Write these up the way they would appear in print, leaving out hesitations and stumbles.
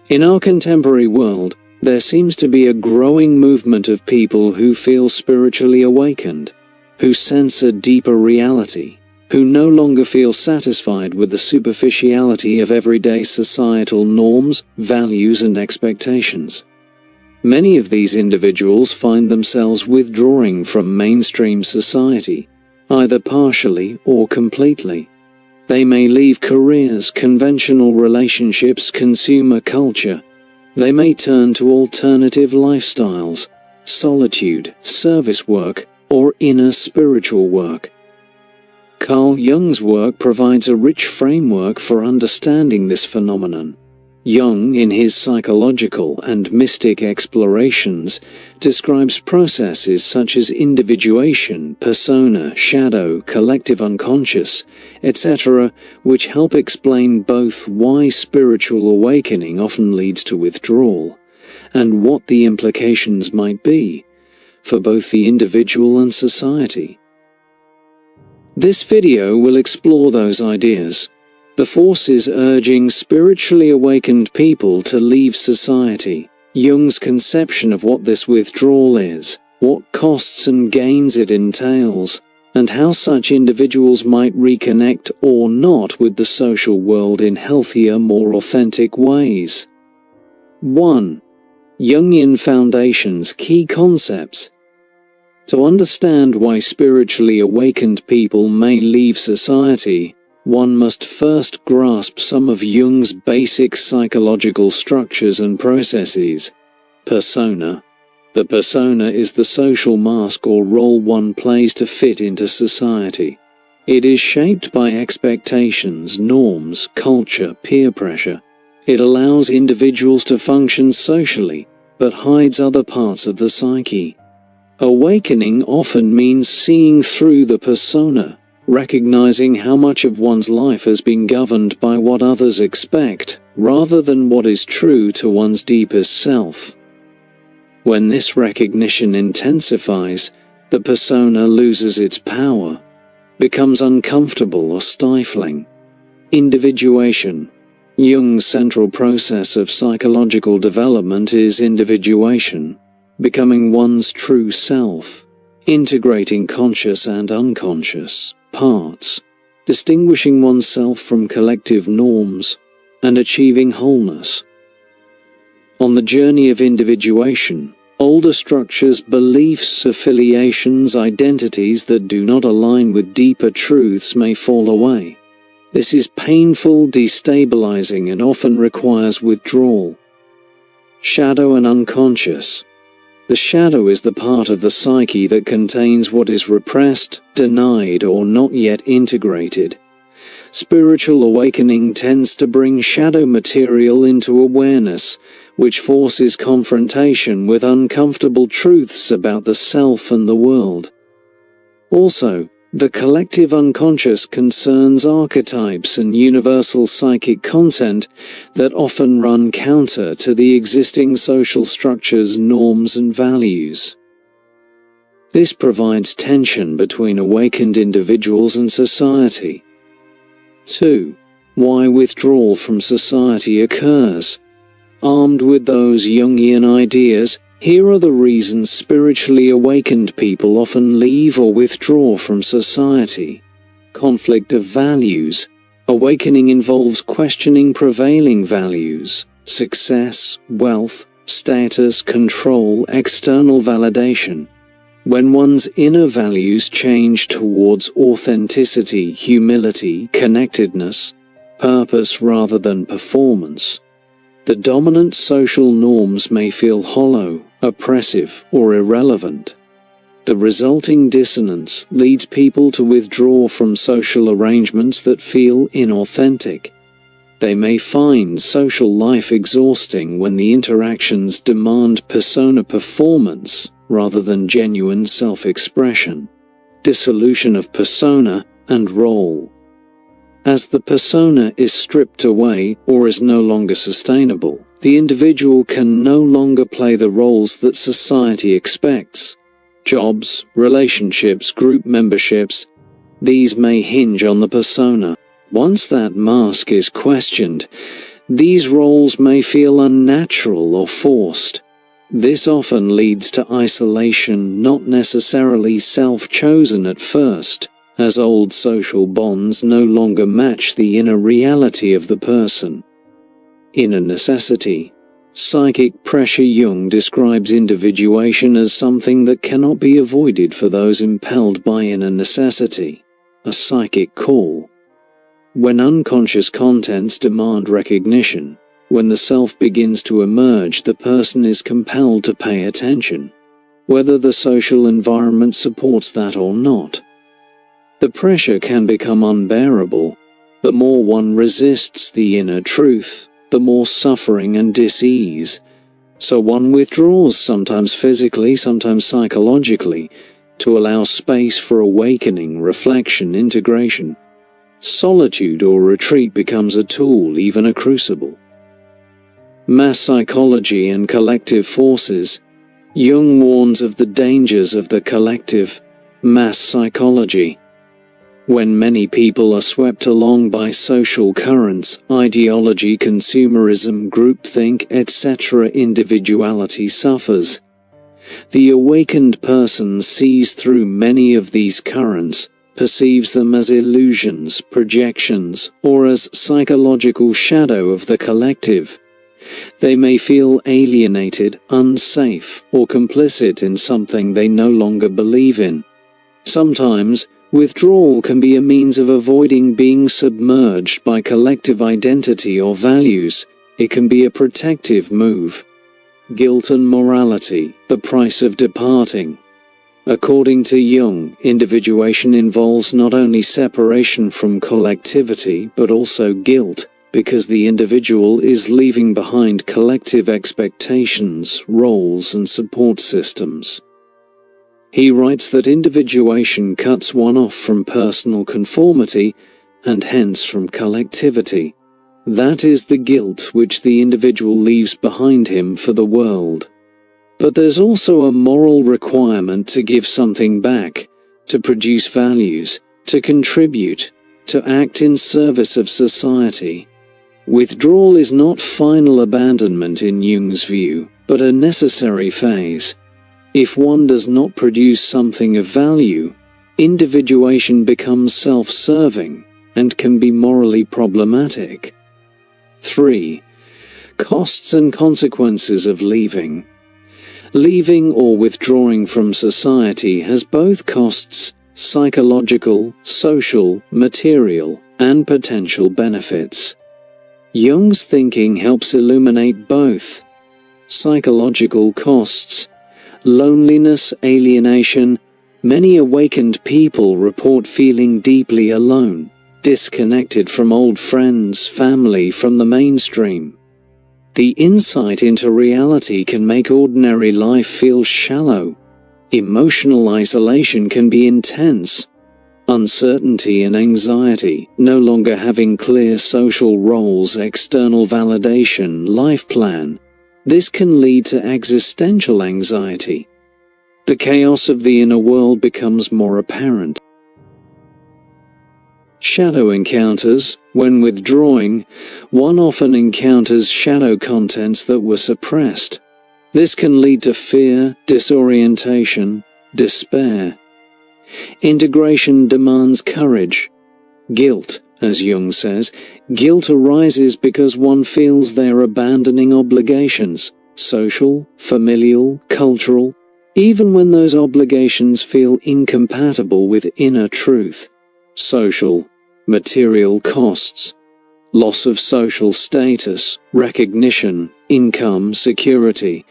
In our contemporary world, there seems to be a growing movement of people who feel spiritually awakened, who sense a deeper reality, who no longer feel satisfied with the superficiality of everyday societal norms, values, and expectations. Many of these individuals find themselves withdrawing from mainstream society, either partially or completely. They may leave careers, conventional relationships, consumer culture. They may turn to alternative lifestyles, solitude, service work, or inner spiritual work. Carl Jung's work provides a rich framework for understanding this phenomenon. Jung, in his psychological and mystic explorations, describes processes such as individuation, persona, shadow, collective unconscious, etc., which help explain both why spiritual awakening often leads to withdrawal, and what the implications might be for both the individual and society. This video will explore those ideas, the forces urging spiritually awakened people to leave society, Jung's conception of what this withdrawal is, what costs and gains it entails, and how such individuals might reconnect or not with the social world in healthier, more authentic ways. 1. Jungian Foundation's key concepts. To understand why spiritually awakened people may leave society, one must first grasp some of Jung's basic psychological structures and processes. Persona. The persona is the social mask or role one plays to fit into society. It is shaped by expectations, norms, culture, peer pressure. It allows individuals to function socially, but hides other parts of the psyche. Awakening often means seeing through the persona, recognizing how much of one's life has been governed by what others expect, rather than what is true to one's deepest self. When this recognition intensifies, the persona loses its power, becomes uncomfortable or stifling. Individuation. Jung's central process of psychological development is individuation, becoming one's true self, integrating conscious and unconscious parts, distinguishing oneself from collective norms, and achieving wholeness. On the journey of individuation, older structures, beliefs, affiliations, identities that do not align with deeper truths may fall away. This is painful, destabilizing, and often requires withdrawal. Shadow and unconscious. The shadow is the part of the psyche that contains what is repressed, denied, or not yet integrated. Spiritual awakening tends to bring shadow material into awareness, which forces confrontation with uncomfortable truths about the self and the world. Also, the collective unconscious concerns archetypes and universal psychic content that often run counter to the existing social structures, norms, and values. This provides tension between awakened individuals and society. 2. Why withdrawal from society occurs. Armed with those Jungian ideas, here are the reasons spiritually awakened people often leave or withdraw from society. Conflict of values. Awakening involves questioning prevailing values, success, wealth, status, control, external validation. When one's inner values change towards authenticity, humility, connectedness, purpose rather than performance, the dominant social norms may feel hollow, oppressive, or irrelevant. The resulting dissonance leads people to withdraw from social arrangements that feel inauthentic. They may find social life exhausting when the interactions demand persona performance rather than genuine self-expression. Dissolution of persona and role. As the persona is stripped away or is no longer sustainable, the individual can no longer play the roles that society expects. Jobs, relationships, group memberships, these may hinge on the persona. Once that mask is questioned, These roles may feel unnatural or forced. This often leads to isolation, not necessarily self-chosen at first, as old social bonds no longer match the inner reality of the person. Inner necessity. Psychic pressure. Jung describes individuation as something that cannot be avoided for those impelled by inner necessity, a psychic call. When unconscious contents demand recognition, when the self begins to emerge, the person is compelled to pay attention, whether the social environment supports that or not. The pressure can become unbearable. The more one resists the inner truth, the more suffering and dis-ease. So one withdraws, sometimes physically, sometimes psychologically, to allow space for awakening, reflection, integration. Solitude or retreat becomes a tool, even a crucible. Mass psychology and collective forces. Jung warns of the dangers of the collective, mass psychology. When many people are swept along by social currents, ideology, consumerism, groupthink, etc., individuality suffers. The awakened person sees through many of these currents, perceives them as illusions, projections, or as psychological shadow of the collective. They may feel alienated, unsafe, or complicit in something they no longer believe in. Sometimes, withdrawal can be a means of avoiding being submerged by collective identity or values. It can be a protective move. Guilt and morality, the price of departing. According to Jung, individuation involves not only separation from collectivity but also guilt, because the individual is leaving behind collective expectations, roles, and support systems. He writes that individuation cuts one off from personal conformity, and hence from collectivity. That is the guilt which the individual leaves behind him for the world. But there's also a moral requirement to give something back, to produce values, to contribute, to act in service of society. Withdrawal is not final abandonment in Jung's view, but a necessary phase. If one does not produce something of value, individuation becomes self-serving and can be morally problematic. 3. Costs and consequences of leaving. Leaving or withdrawing from society has both costs, psychological, social, material, and potential benefits. Jung's thinking helps illuminate both. Psychological costs. Loneliness, alienation. Many awakened people report feeling deeply alone, disconnected from old friends, family, from the mainstream. The insight into reality can make ordinary life feel shallow. Emotional isolation can be intense. Uncertainty and anxiety, no longer having clear social roles, external validation, life plan. This can lead to existential anxiety. The chaos of the inner world becomes more apparent. Shadow encounters. When withdrawing, one often encounters shadow contents that were suppressed. This can lead to fear, disorientation, despair. Integration demands courage. Guilt. As Jung says, guilt arises because one feels they are abandoning obligations, social, familial, cultural, even when those obligations feel incompatible with inner truth. Social, material costs. Loss of social status, recognition, income, security.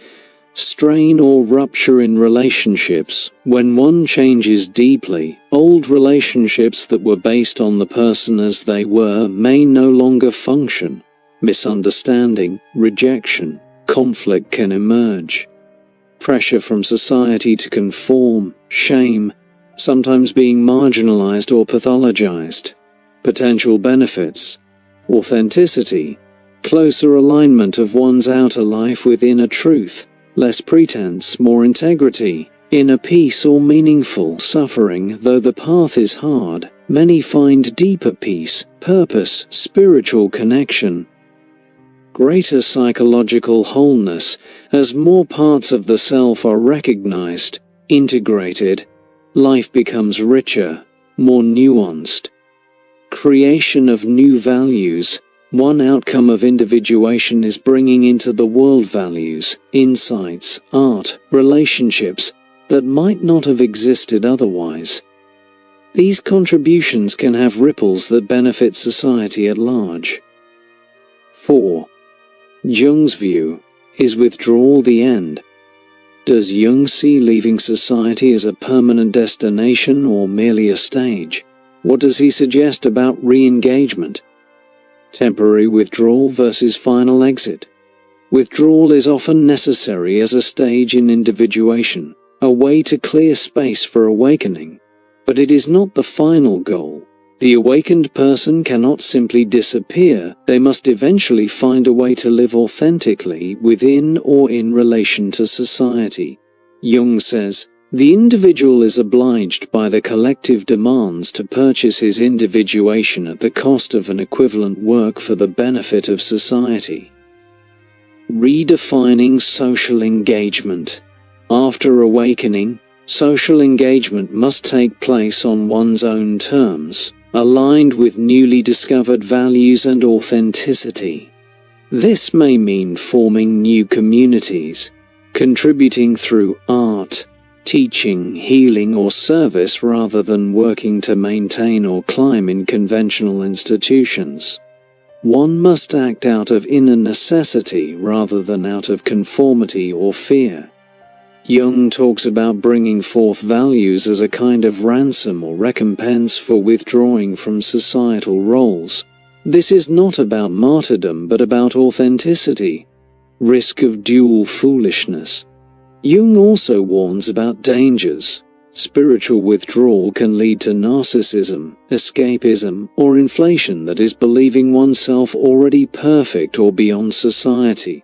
Strain or rupture in relationships. When one changes deeply, old relationships that were based on the person as they were may no longer function. Misunderstanding, rejection, conflict can emerge. Pressure from society to conform, shame, sometimes being marginalized or pathologized. Potential benefits. Authenticity. Closer alignment of one's outer life with inner truth. Less pretense, more integrity, inner peace or meaningful suffering. Though the path is hard, many find deeper peace, purpose, spiritual connection. greater psychological wholeness, as more parts of the self are recognized, integrated. Life becomes richer, more nuanced. Creation of new values. One outcome of individuation is bringing into the world values, insights, art, relationships that might not have existed otherwise. These contributions can have ripples that benefit society at large. 4. Jung's view. Is withdrawal the end? Does Jung see leaving society as a permanent destination or merely a stage? What does he suggest about re-engagement? Temporary withdrawal versus final exit. Withdrawal is often necessary as a stage in individuation, a way to clear space for awakening. But it is not the final goal. The awakened person cannot simply disappear, they must eventually find a way to live authentically within or in relation to society. Jung says, the individual is obliged by the collective demands to purchase his individuation at the cost of an equivalent work for the benefit of society. Redefining social engagement. After awakening, social engagement must take place on one's own terms, aligned with newly discovered values and authenticity. This may mean forming new communities, contributing through art, teaching, healing, or service rather than working to maintain or climb in conventional institutions. One must act out of inner necessity rather than out of conformity or fear. Jung talks about bringing forth values as a kind of ransom or recompense for withdrawing from societal roles. This is not about martyrdom but about authenticity. Risk of dual foolishness. Jung also warns about dangers. Spiritual withdrawal can lead to narcissism, escapism, or inflation, that is, believing oneself already perfect or beyond society.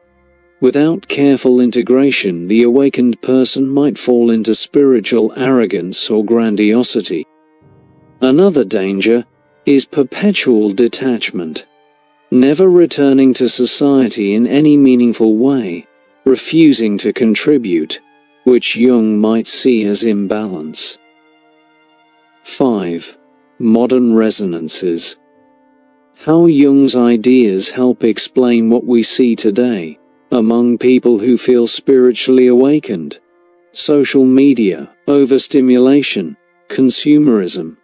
Without careful integration, the awakened person might fall into spiritual arrogance or grandiosity. Another danger is perpetual detachment. Never returning to society in any meaningful way, refusing to contribute, which Jung might see as imbalance. 5. Modern resonances. How Jung's ideas help explain what we see today among people who feel spiritually awakened. Social media, overstimulation, consumerism.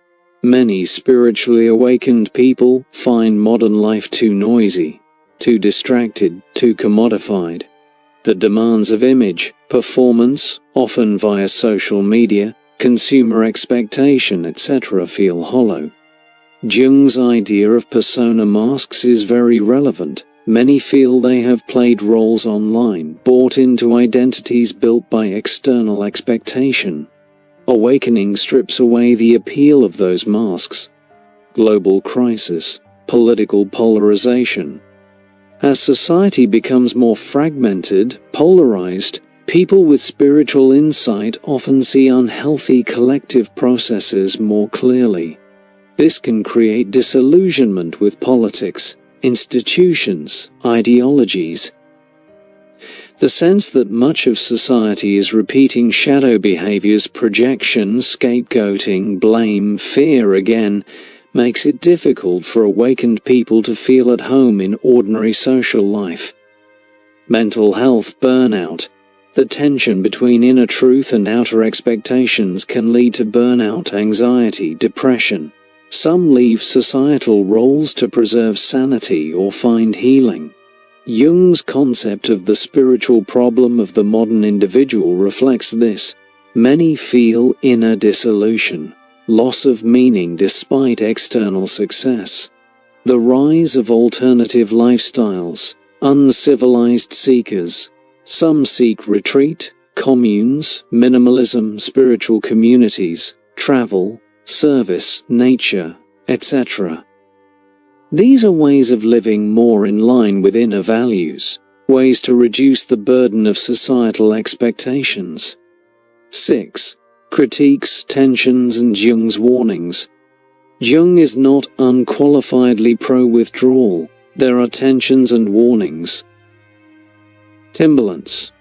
Many spiritually awakened people find modern life too noisy, too distracted, too commodified. The demands of image, performance, often via social media, consumer expectation, etc. feel hollow. Jung's idea of persona masks is very relevant. Many feel they have played roles online, bought into identities built by external expectation. Awakening strips away the appeal of those masks. Global crisis, political polarization. As society becomes more fragmented, polarized, people with spiritual insight often see unhealthy collective processes more clearly. This can create disillusionment with politics, institutions, ideologies. The sense that much of society is repeating shadow behaviors, projection, scapegoating, blame, fear again, makes it difficult for awakened people to feel at home in ordinary social life. Mental health burnout. The tension between inner truth and outer expectations can lead to burnout, anxiety, depression. Some leave societal roles to preserve sanity or find healing. Jung's concept of the spiritual problem of the modern individual reflects this. Many feel inner dissolution, loss of meaning despite external success. The rise of alternative lifestyles, uncivilized seekers. Some seek retreat, communes, minimalism, spiritual communities, travel, service, nature, etc. These are ways of living more in line with inner values, ways to reduce the burden of societal expectations. 6. Critiques, tensions, and Jung's warnings. Jung is not unqualifiedly pro-withdrawal, there are tensions and warnings. Timbalance.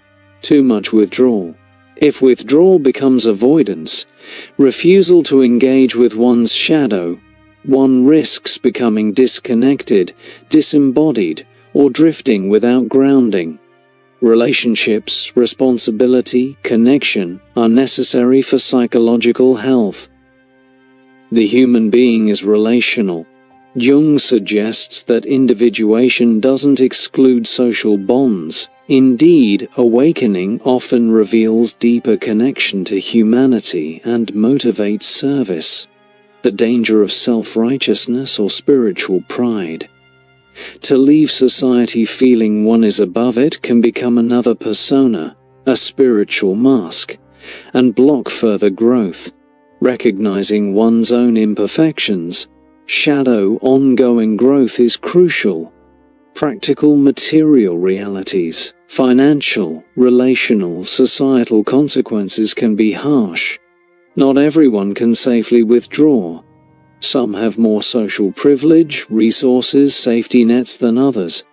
Too much withdrawal. If withdrawal becomes avoidance, refusal to engage with one's shadow, one risks becoming disconnected, disembodied, or drifting without grounding. Relationships, responsibility, connection are necessary for psychological health. The human being is relational. Jung suggests that individuation doesn't exclude social bonds. Indeed, awakening often reveals deeper connection to humanity and motivates service. The danger of self-righteousness or spiritual pride. To leave society feeling one is above it can become another persona, a spiritual mask, and block further growth. Recognizing one's own imperfections, shadow ongoing growth is crucial. Practical material realities, financial, relational, societal consequences can be harsh. Not everyone can safely withdraw. Some have more social privilege, resources, safety nets than others.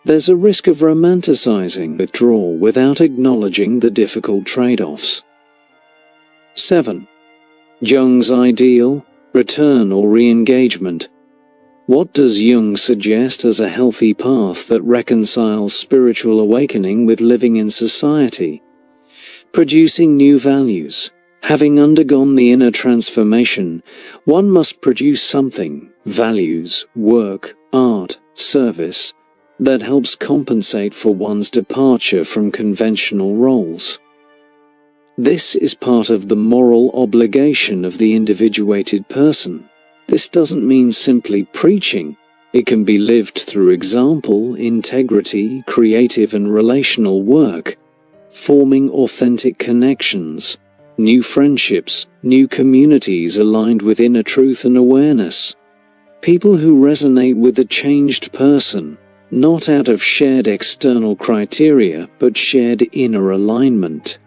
There's a risk of romanticizing withdrawal without acknowledging the difficult trade-offs. 7. Jung's ideal, return or re-engagement. What does Jung suggest as a healthy path that reconciles spiritual awakening with living in society? Producing new values. Having undergone the inner transformation, one must produce something, values, work, art, service, that helps compensate for one's departure from conventional roles. This is part of the moral obligation of the individuated person. This doesn't mean simply preaching. It can be lived through example, integrity, creative and relational work, forming authentic connections, new friendships, new communities aligned with inner truth and awareness. People who resonate with a changed person, not out of shared external criteria, but shared inner alignment.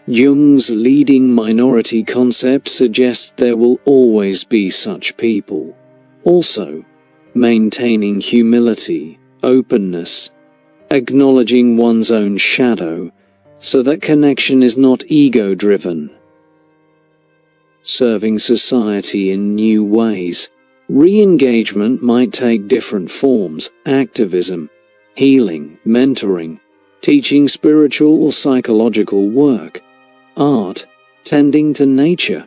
Jung's leading minority concept suggests there will always be such people. Also, maintaining humility, openness, acknowledging one's own shadow, so that connection is not ego-driven. Serving society in new ways. Re-engagement might take different forms: activism, healing, mentoring, teaching spiritual or psychological work, art, tending to nature.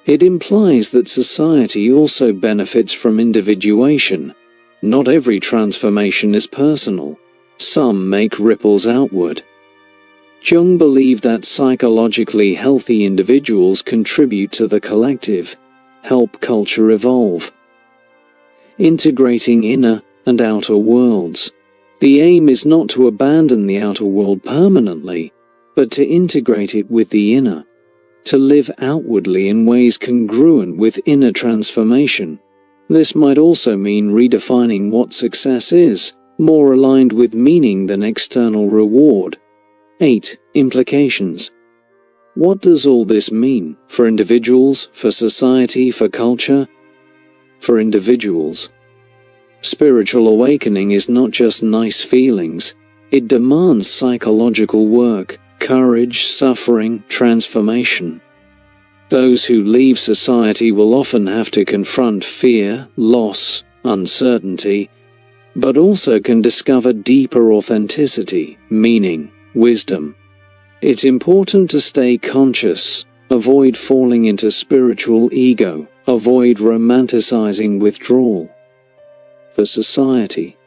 It implies that society also benefits from individuation. Not every transformation is personal. Some make ripples outward. Jung believed that psychologically healthy individuals contribute to the collective, help culture evolve. Integrating inner and outer worlds. The aim is not to abandon the outer world permanently, but to integrate it with the inner. To live outwardly in ways congruent with inner transformation. This might also mean redefining what success is, more aligned with meaning than external reward. 8. Implications. What does all this mean for individuals, for society, for culture? For individuals, spiritual awakening is not just nice feelings. It demands psychological work, courage, suffering, transformation. Those who leave society will often have to confront fear, loss, uncertainty, but also can discover deeper authenticity, meaning, wisdom. It's important to stay conscious, avoid falling into spiritual ego, avoid romanticizing withdrawal. For society,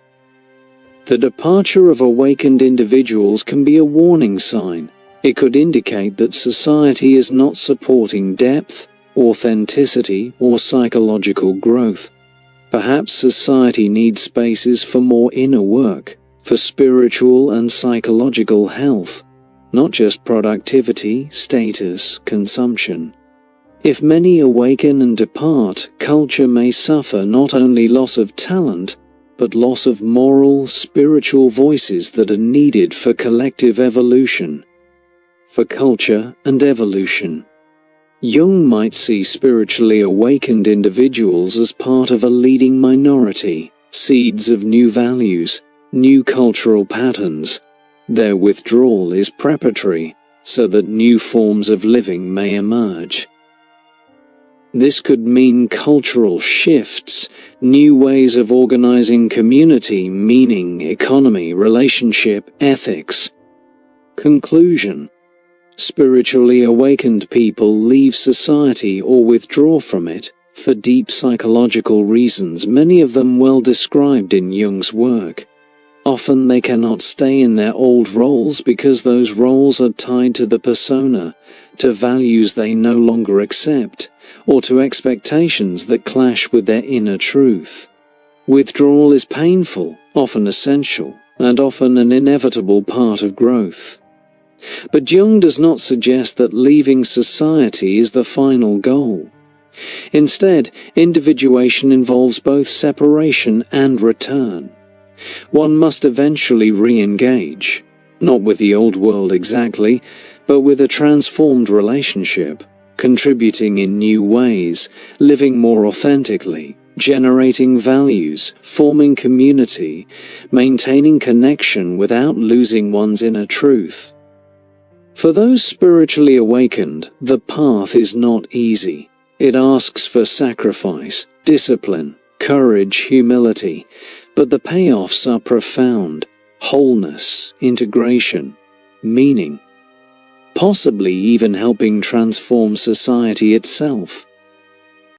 the departure of awakened individuals can be a warning sign. It could indicate that society is not supporting depth, authenticity, or psychological growth. Perhaps society needs spaces for more inner work, for spiritual and psychological health, not just productivity, status, consumption. If many awaken and depart, culture may suffer not only loss of talent, but loss of moral, spiritual voices that are needed for collective evolution. For culture and evolution, Jung might see spiritually awakened individuals as part of a leading minority, seeds of new values, new cultural patterns. Their withdrawal is preparatory, so that new forms of living may emerge. This could mean cultural shifts, new ways of organizing community, meaning, economy, relationship, ethics. Conclusion: spiritually awakened people leave society or withdraw from it for deep psychological reasons, many of them well described in Jung's work. Often they cannot stay in their old roles because those roles are tied to the persona, to values they no longer accept, or to expectations that clash with their inner truth. Withdrawal is painful, often essential, and often an inevitable part of growth. But Jung does not suggest that leaving society is the final goal. Instead, individuation involves both separation and return. One must eventually re-engage, not with the old world exactly, but with a transformed relationship, contributing in new ways, living more authentically, generating values, forming community, maintaining connection without losing one's inner truth. For those spiritually awakened, the path is not easy. It asks for sacrifice, discipline, courage, humility, but the payoffs are profound: wholeness, integration, meaning, possibly even helping transform society itself.